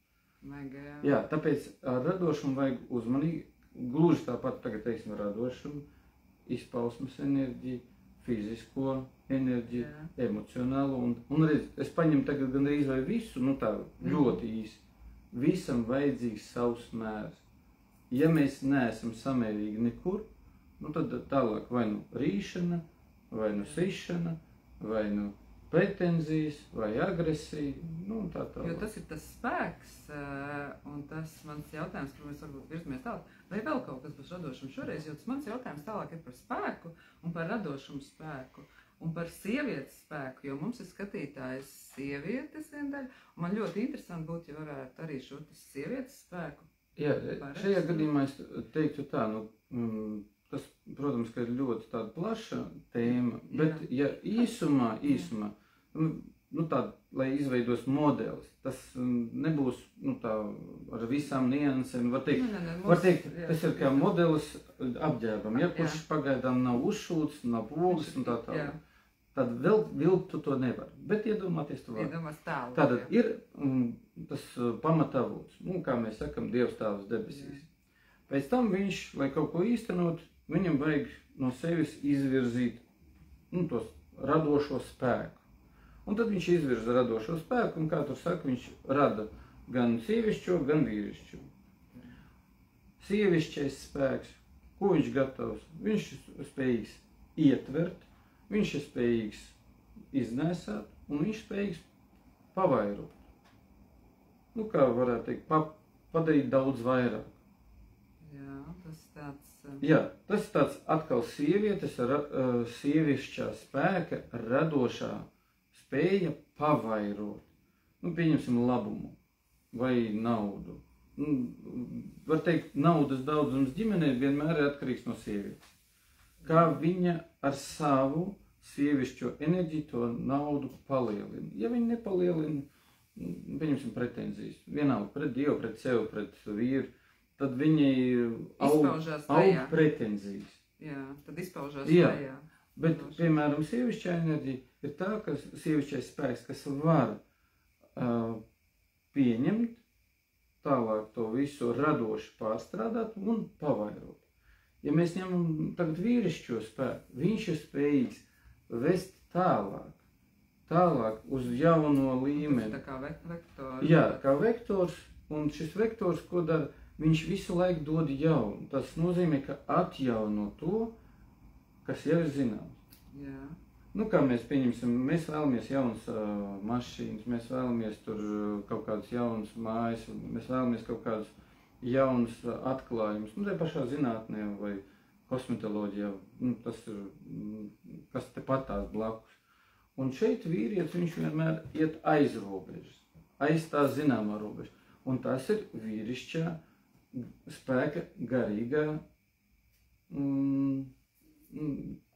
Mega, jā. Jā, tāpēc ar radošumu vajag uzmanīgi, gluži tāpat tagad teiksim radošumu, izpausmes enerģiju, fizisko enerģiju, emocionālo, un redz, es paņemu tagad gandrīz vai visu, nu tā ļoti īsi, visam vajadzīgs savs mērs. Ja mēs neesam samērīgi nekur, nu tad tālāk vai nu rīšana, vai nu sišana, vai nu pretenzijas, vai agresija, nu tā tālāk. Jo tas ir tas spēks, un tas mans jautājums, kur mēs varbūt virzamies tālāk, vai vēl kaut kas būs radošums šoreiz, jo tas mans jautājums tālāk ir par spēku un par radošumu spēku un par sievietes spēku, jo mums ir skatītājs sievietes viendaļa, un man ļoti interesanti būtu, ja varētu arī šo sievietes spēku. Jā, šajā gadījumā es teiktu tā, nu, tas, protams, ka ir ļoti tāda plaša tēma, bet ja īsumā, nu tā, lai izveidos modelis, tas nebūs, nu tā, ar visām niansēm, var teikt, tas ir kā modelis apģērbam, ja, kurš pagaidām nav uzšūts, nav pogas un tā tālāk. Tad vēl vilkt tu to nevar, bet iedomāties tu var. Tātad ir tas pamatavots, nu, kā mēs sakam, Dievs tēvs debesīs. Pēc tam viņš, lai kaut ko īstenot, viņam vajag no sevis izvirzīt, nu, tos radošo spēku. Un tad viņš izvirza radošo spēku, un kā tur saka, viņš rada gan sievišķo, gan vīrišķo. Sievišķais spēks, ko viņš gatavs? Viņš spējīgs ietvert, viņš ir spējīgs iznēsāt, un viņš spējīgs pavairot. Nu, kā varētu teikt, padarīt daudz vairāk. Jā, tas tāds... Jā, tas ir tāds atkal sievietes, sievišķā spēka, radošā spēja pavairot. Nu, pieņemsim labumu vai naudu. Nu, var teikt, naudas daudzums ģimenē vienmēr ir atkarīgs no sievietes. Kā viņa ar savu sievišķo enerģiju to naudu palielina. Ja viņa nepalielina, pieņemsim pretenzijas, vienalga pret Dievu, pret sevi, pret vīru, tad viņai aug pretenzijas. Jā, tad izpaužās tajā. Bet, piemēram, sievišķā enerģija ir tā, ka sievišķais spēks, kas var pieņemt, tālāk to visu radoši pārstrādāt un pavairot. Ja mēs ņemam tagad vīrišķo spēku, viņš ir spējīgs vest tālāk uz jauno līmeni. Tā kā vektors. Jā, kā vektors, un šis vektors, ko dara, viņš visu laiku dod jaunu. Tas nozīmē, ka atjauno to, kas jau ir zināms. Jā. Nu, kā mēs pieņemsim, mēs vēlamies jaunas mašīnas, mēs vēlamies tur kaut kādas jaunas mājas, mēs vēlamies kaut kādas jaunas atklājumus, nu, tā pašā zinātnē vai kosmetoloģijā, nu, tas ir, kas te patās blakus. Un šeit vīrietis, viņš vienmēr iet aiz robežas, aiz tā zināmā robeža. Un tas ir vīrišķā spēka garīgā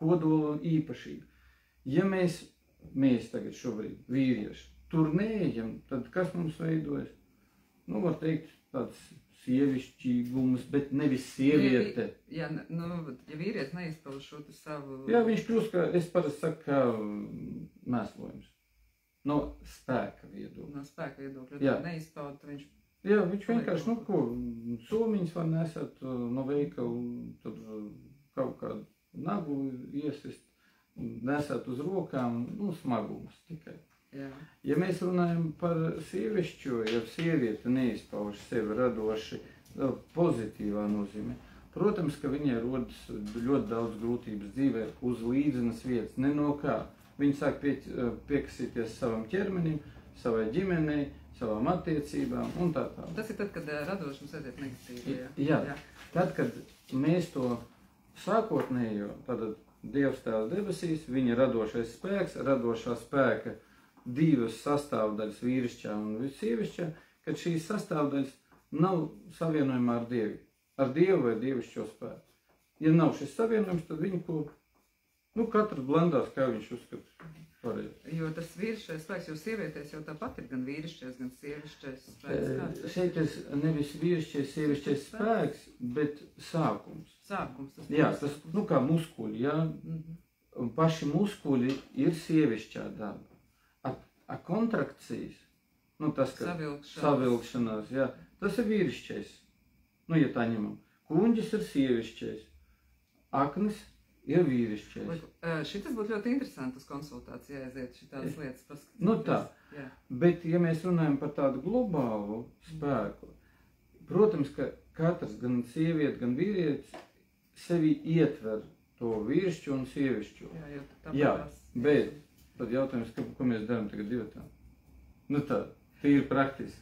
kodola īpašība. Ja mēs tagad šobrīd vīrieši turnējam, tad kas mums veidojas? Nu, var teikt, tāds sievišķīgums, bet nevis sieviete. Ja vīrietis neizpauž šo savu... Jā, viņš kļūst, kā es parasti saku, kā mēslojums. No spēka viedokļa. No spēka viedokļa, tad neizpauž, tad viņš... Jā, viņš vienkārši, nu ko, somiņas var nesat no veikalu, tad kaut kādu nagu iesist, nesat uz rokām, nu, smagums tikai. Jā. Ja mēs runājam par sievišķo, ja sieviete neizpauž sevi radoši pozitīvā nozīmē, protams, ka viņai rodas ļoti daudz grūtības dzīvē uz līdzenas vietas, ne no kā. Viņa sāk piekasīties savam ķermenim, savai ģimenei, savām attiecībām un tā tā. Tas ir tad, kad radošums aiziet negatīvi. Jā. Tad, kad mēs to sākotnējo, tātad Dievs tēvs debesīs, viņa radošais spēks, radošā spēka divas sastāvdaļas vīrišķā un sievišķā, kad šīs sastāvdaļas nav savienojumā ar Dievu. Ar Dievu vai dievišķo spēku. Ja nav šis savienojums, tad viņi ko, nu, katrs blandās, kā viņš uzskata pareizi. Jo tas vīrišķais spēks, jo sievietēs jau tāpat ir gan vīrišķais, gan sievišķais spēks. Šeit ir nevis vīrišķais, sievišķais spēks, bet sākums. Sākums. Jā, tas, nu, kā muskuļi, jā. Paši muskuļi ir sievišķā daba. A kontrakcijas Nu, tas, ka savilkšanās, jā. Tas ir vīrišķais. Nu, ja tā ņemam. Kuņģis ir sievišķais. Aknis ir vīrišķais. Šitas būtu ļoti interesanti uz konsultāciju aiziet šitādas lietas paskatīt. Nu tā, bet ja mēs runājam par tādu globālu spēku, protams, ka katrs, gan sieviete, gan vīrietis, sevi ietver to vīrišķu un sievišķu. Jā, bet tad jautājums, ko mēs darām tagad divatā? Nu tā, tīri praktiski.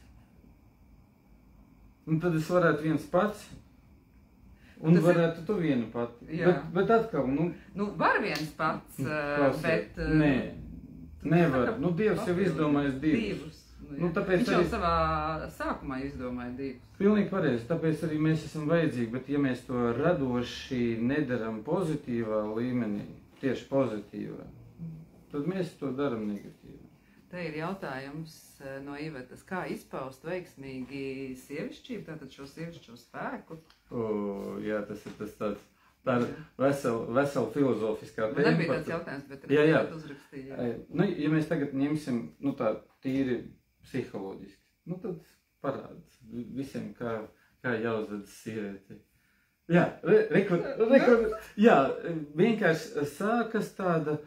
Un tad es varētu viens pats, un varētu tu vienu pati. Bet atkal, Nu, var viens pats, bet... Nē, nevar. Nu, Dievs jau izdomājis divus. Viņš jau savā sākumā izdomāja divus. Pilnīgi pareizi, tāpēc arī mēs esam vajadzīgi, bet ja mēs to radoši nedaram pozitīvā līmenī, tieši pozitīvā, tad mēs to daram negatīvi. Te ir jautājums no Ivetas, kā izpaust veiksmīgi sievišķību, tātad šo sievišķo spēku? Jā, tas ir tāds. Tā ir vesela filozofiskā tēma. Man nebija tāds jautājums, bet es uzrakstīju. Nu, ja mēs tagad ņemsim, nu tā tīri psiholoģiski, nu tad parāds visiem, kā jāuzvedas sievieti. Jā, jā, vienkārši sākas tāda,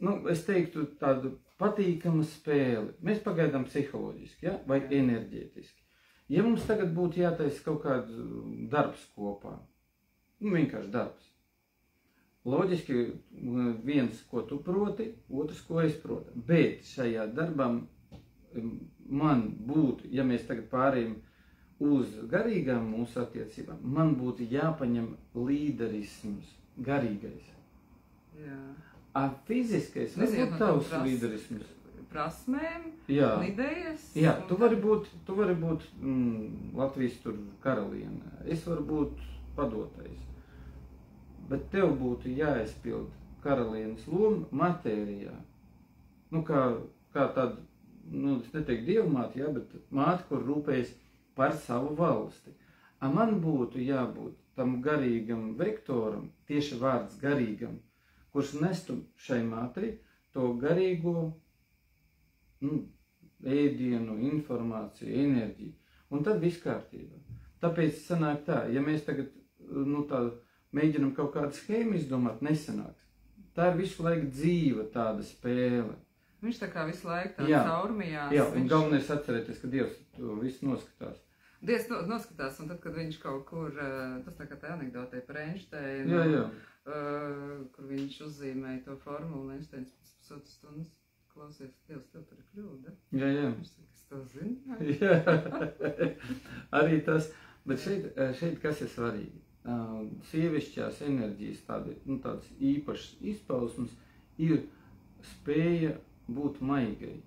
nu, es teiktu tādu patīkama spēle. Mēs pagaidām psiholoģiski, ja? Vai enerģētiski. Ja mums tagad būtu jātaisa kaut kāds darbs kopā, nu, vienkārši darbs. Loģiski viens, ko tu proti, otrs, ko es protu. Bet šajā darbā man būtu, ja mēs tagad pārējām uz garīgām mūsu attiecībām, man būtu jāpaņem līderisms, garīgais. Jā. Fiziskais, varbūt tavs līderisms. Prasmēm, idejas. Jā, tu vari būt Latvijas tur karaliene, es varu būt padotais. Bet tev būtu jāizpild karalienes loma matērijā. Nu, kā tāda, nu, es neteiktu dievmāte, jā, bet māte, kur rūpējas par savu valsti. Man būtu jābūt tam garīgam vektoram, tieši vārds garīgam, kurš nestu šai mātei to garīgo, nu, ēdienu, informāciju, enerģiju. Un tad viss kārtībā. Tāpēc sanāk tā, ja mēs tagad, nu, tā mēģinam kaut kādu schēmu izdomāt, nesanāks. Tā ir visu laiku dzīva tāda spēle. Viņš tā kā visu laiku tā caurmījās. Jā, un galvenais atcerēties, ka Dievs to visu noskatās. Dievs noskatās, un tad, kad viņš kaut kur, tas tā kā tā anekdotē par Einsteinu, kur viņš uzzīmēja to formulu, un Einsteins pēc pusotras stundas klausies, Dievs, tev tur ir kļūda. Jā. Viņš saka, es to zinu. Jā, arī tas, bet šeit kas ir svarīgi? Sievišķās enerģijas tādas īpašas izpausmes ir spēja būt maigai.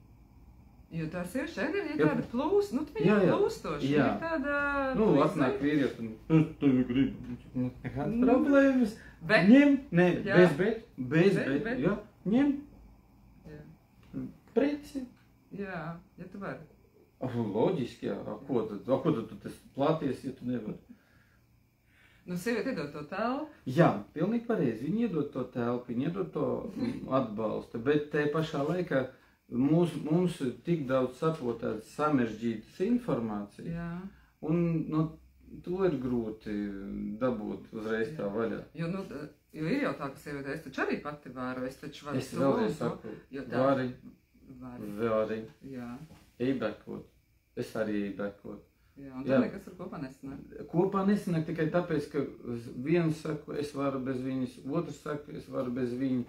Jo tā sievišķa enerģija ir tāda plūs, nu viņa ir plūstoša, viņa ir tāda... Nu, atnāk vīrieti un tevi gribu, nekādas problēmas. Ņem, bez bet, jā, ņem. Preci. Jā, ja tu vari. Loģiski, jā, ko tad tu tas plāties, ja tu nevari? Nu, sievieti iedod to telpu? Jā, pilnīgi pareizi. Viņi iedod to telpu, viņi iedod to atbalstu, bet te pašā laikā mums ir tik daudz sapotētas, samežģītas informācijas. Jā. Un, nu, to ir grūti dabūt uzreiz tā vaļā. Jo ir jau tā, ka sieviete, es taču arī pati varu, es taču varu Es vēlreiz saku, vari. Jā. Eibekot. Es arī eibekot. Jā, un tad nekas ar kopā nesanāk. Kopā nesanāk tikai tāpēc, ka viens saka, es varu bez viņas, otrs saka, es varu bez viņa.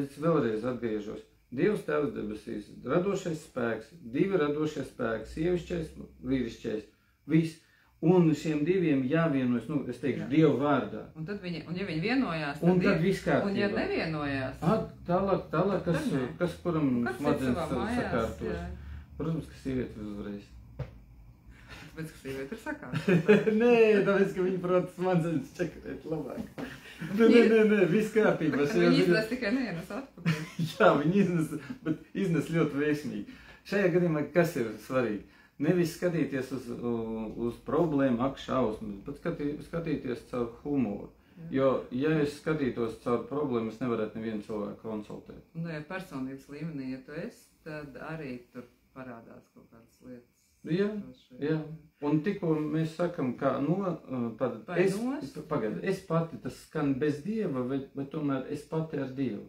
Es vēlreiz atgriežos. Dievs Tēvs debesīs, radošais spēks, divi radošie spēki, sievišķais, vīrišķais, viss. Un šiem diviem jāvienojas, nu, es teikšu, Dievu vārdā. Un ja viņi vienojās, tad viss kārtībā. Un ja nevienojās? Tālāk, kas kuram smadzenes sakārtos. Protams, ka sieviete uzreiz. Tāpēc, ka sieviete ir sakārtota. Nē, tāpēc, ka viņi prot smadzenes čekarēt labāk. Nē, viss kārtībā. Viņi iznes tikai neienes atpakaļ. Jā, viņi iznes ļoti veiksmīgi. Šajā gadījumā kas ir svarīgi? Nevis skatīties uz problēmu, šausmas, bet skatīties caur humoru. Jo, ja es skatītos caur problēmu, es nevarētu nevienu cilvēku konsultēt. Un, ja personības līmenī, ja tu esi, tad arī tur parādās kaut kādas lietas. Jā. Un tikko mēs sakam, kā es pati, tas skan bez Dieva, vai tomēr es pati ar Dievu.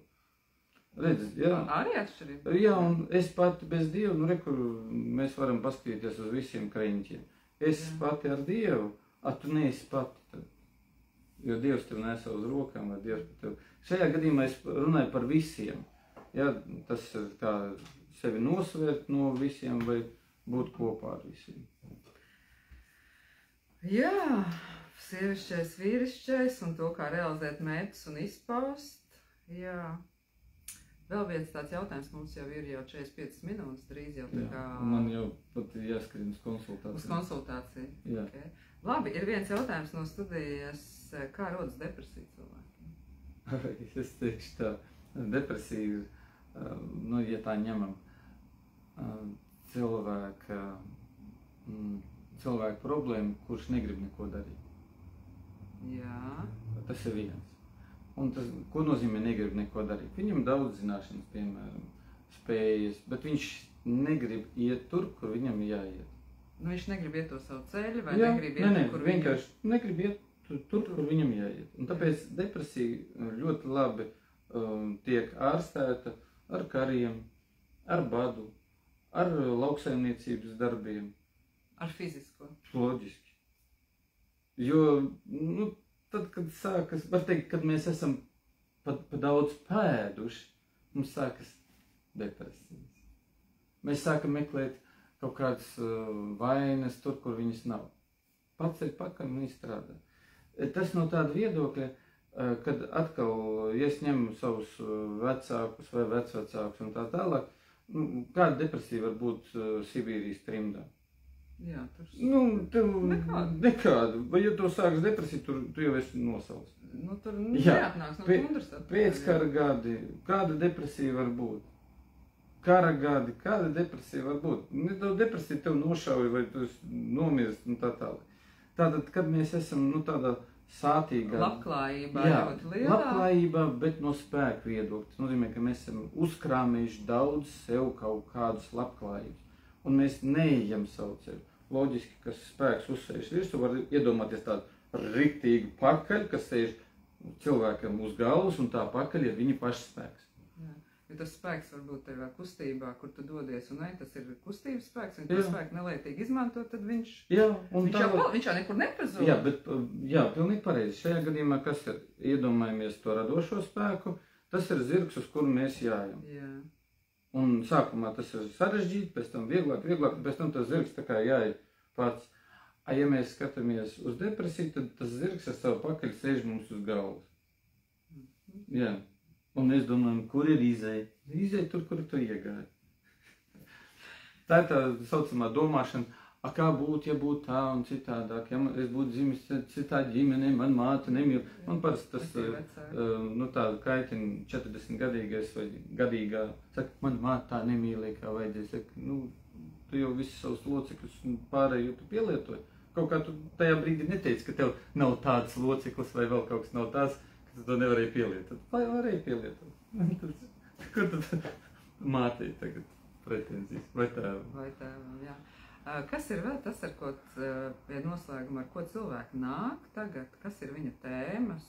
Redz, jā. Arī atšķirība. Jā, un es pati bez Dieva, kur mēs varam paskatīties uz visiem kreņķiem. Es pati ar Dievu, tu neesi pati tad. Jo Dievs tev nesa uz rokām, vai Dievs par tevi. Šajā gadījumā es runāju par visiem. Jā, tas ir kā sevi nosvērt no visiem, vai būt kopā ar visiem. Jā, sievišķais, vīrišķais un to, kā realizēt mērķus un izpaust. Jā. Vēl viens tāds jautājums, mums jau ir 45 minūtes, drīz jau tā kā... Man jau pat jāskrien uz konsultāciju. Uz konsultāciju? Jā. Okay. Labi, ir viens jautājums no studijas, kā rodas depresija cilvēkiem? Es teikšu tā, depresija, ja tā ņemam, cilvēku problēmu, kurš negrib neko darīt. Jā. Tas ir viens. Un tas, ko nozīmē negrib neko darīt? Viņam daudz zināšanas, piemēram, spējas, bet viņš negrib iet tur, kur viņam jāiet. Nu, viņš negrib iet to savu ceļu, vai negrib iet tur, kur vienkārši negrib iet tur, kur viņam jāiet. Un tāpēc depresija ļoti labi tiek ārstēta ar kariem, ar badu, ar lauksaimniecības darbiem. Ar fizisko? Loģiski. Jo, tad, kad sākas, var teikt, kad mēs esam pa daudz pēduši, mums sākas depresijas. Mēs sākam meklēt kaut kādas vainas tur, kur viņas nav. Pats ir pakaļ un izstrādā. Tas no tāda viedokļa, kad atkal, ja es ņemu savus vecākus vai vecvecākus un tā tālāk, kāda depresija var būt Sibīrijas trimdā? Jā, tur nekādu. Vai ja tu sāks depresiju, tu jau esi nosauts. Tur neatnāks no tundras. Pēckara gadi, kāda depresija var būt? Kara gadi, kāda depresija var būt? Depresija tev nošauja vai tu nomirst un tā tālāk. Tātad, kad mēs esam, tādā sātīgā... Labklājībā ļoti lielā. Labklājībā, bet no spēka viedokļa. Tas nozīmē, ka mēs esam uzkrāmējuši daudz sev kaut kādus labklājības. Un mēs neejam savu ceļu. Loģiski, ka spēks uzsēž virsū, var iedomāties tādu riktīgu pakaļ, kas sēž cilvēkam uz galvas, un tā pakaļ ir viņa paša spēks. Jā. Jo tas spēks varbūt tev kustībā, kur tu dodies, un tas ir kustības spēks, un to spēku nelietīgi izmantot, tad viņš jau nekur nepazūd. Jā, pilnīgi pareizi. Šajā gadījumā, kas ir, iedomājamies to radošo spēku, tas ir zirgs, uz kuru mēs jājam. Jā. Un sākumā tas ir sarežģīti, pēc tam vieglāk, pēc tam tas zirgs tā kā jāiet pats. Ja mēs skatāmies uz depresiju, tad tas zirgs ar savu pakaļ sēž mums uz galvas. Jā. Un mēs domājam, kur ir izēja? Izēja tur, kur tu iegāji. Tā ir tā saucamā domāšana, kā būtu, ja būtu tā un citādāk. Ja es būtu dzimis citā ģimenē, man māte nemīl. Man parasti tas, tādu kaitina 40-gadīgais vai gadīgā. Saka, man māte tā nemīlēja, kā vajadzēja. Saka, tu jau visus savus locekļus pārējo tu pielietoji. Kaut kā tu tajā brīdī neteici, ka tev nav tāds loceklis vai vēl kaut kas nav tāds, ka tu to nevarēji pielietot. Vai varēji pielietot? Kur tad mātei tagad pretenzijas? Vai tēvam? Vai tēvam, jā. Kas ir vēl tas, ar ko pie noslēguma, ar ko cilvēki nāk tagad? Kas ir viņa tēmas,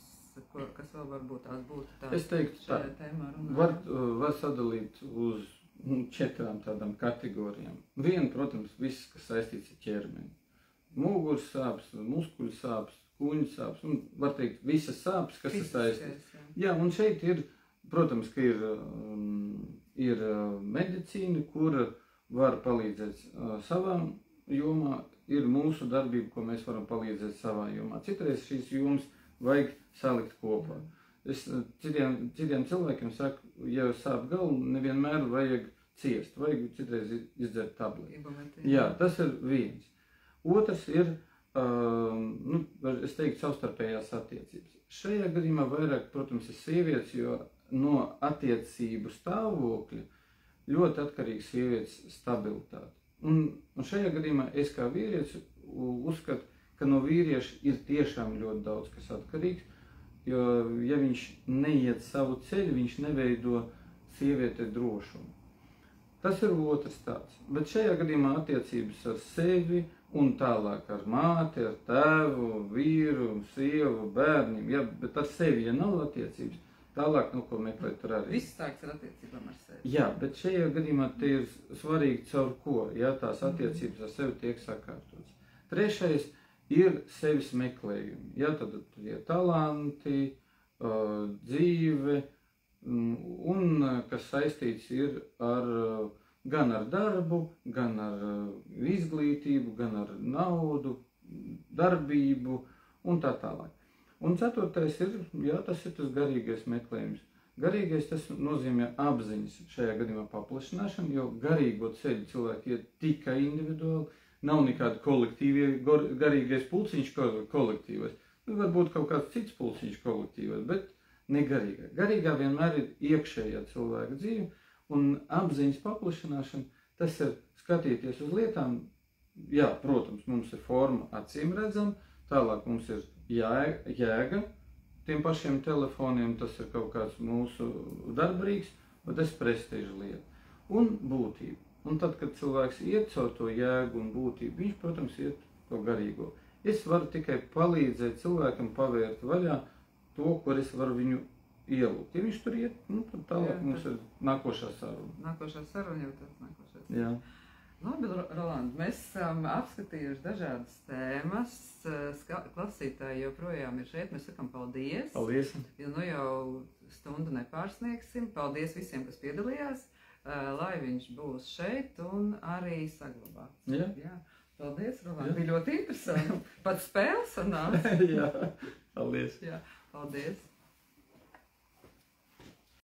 kas vēl varbūt tās būtu tās šajā tēmā runāt? Var sadalīt uz 4 tādām kategorijām. Viena, protams, viss, kas saistīts ar ķermeni. Muguras sāpes, muskuļu sāpes, kuņu sāpes, un var teikt, visas sāpes, kas ir saistīts. Jā, un šeit ir, protams, ka ir medicīna, kura var palīdzēt savā jomā, ir mūsu darbība, ko mēs varam palīdzēt savā jomā. Citreiz šīs jomas vajag salikt kopā. Es citiem cilvēkiem saku, ja sāp galvu, nevienmēr vajag ciest, vajag citreiz izdzert tableti. Jā, tas ir viens. Otrs ir, es teiktu, savstarpējās attiecības. Šajā gadījumā vairāk, protams, ir sievietes, jo no attiecību stāvokļa ļoti atkarīgs sievietes stabilitāte. Un šajā gadījumā es kā vīrietis uzskatu, ka no vīrieša ir tiešām ļoti daudz kas atkarīgs, jo ja viņš neiet savu ceļu, viņš neveido sievietei drošumu. Tas ir otrs tāds. Bet šajā gadījumā attiecības ar sevi un tālāk ar māti, ar tēvu, vīru, sievu, bērniem. Ja, bet ar sevi, ja nav attiecības, tālāk, ko meklēt tur arī. Viss sāks ar attiecībām ar sevi. Jā, bet šajā gadījumā te ir svarīgi caur ko, ja tās attiecības ar sevi tiek sakārtotas. Trešais ir sevis meklējumi. Ja, tad ir talanti, dzīve, un kas saistīts ir gan ar darbu, gan ar izglītību, gan ar naudu, darbību un tā tālāk. Un ceturtais ir, tas ir tas garīgais meklējums. Garīgais tas nozīmē apziņas šajā gadījumā paplašināšanu, jo garīgo ceļu cilvēki iet tikai individuāli, nav nekāda kolektīvie, garīgais pulciņš kolektīvais. Varbūt kaut kāds cits pulciņš kolektīvais, bet ne garīgā. Garīgā vienmēr ir iekšējā cilvēka dzīve, un apziņas paplašināšana, tas ir skatīties uz lietām. Jā, protams, mums ir forma acīm redzama, tālāk mums ir jēga tiem pašiem telefoniem, tas ir kaut kāds mūsu darbarīgs, bet tas prestiža lieta. Un būtība. Un tad, kad cilvēks iet caur to jēgu un būtību, viņš, protams, iet to garīgo. Es varu tikai palīdzēt cilvēkam pavērt vaļā to, kur es varu viņu ielūgt. Ja viņš tur iet, tad tālāk mums ir nākošā saruna. Nākošā saruna jau tāds nākošais. Jā. Labi, Roland, mēs esam apskatījuši dažādas tēmas. Klausītāji joprojām ir šeit. Mēs sakam paldies. Paldies. Jo jau stundu nepārsniegsim. Paldies visiem, kas piedalījās. Lai viņš būs šeit un arī saglabāts. Jā. Paldies, Roland. Bija ļoti interesanti. Pat spēle sanāca. Jā. Paldies. Jā. Paldies.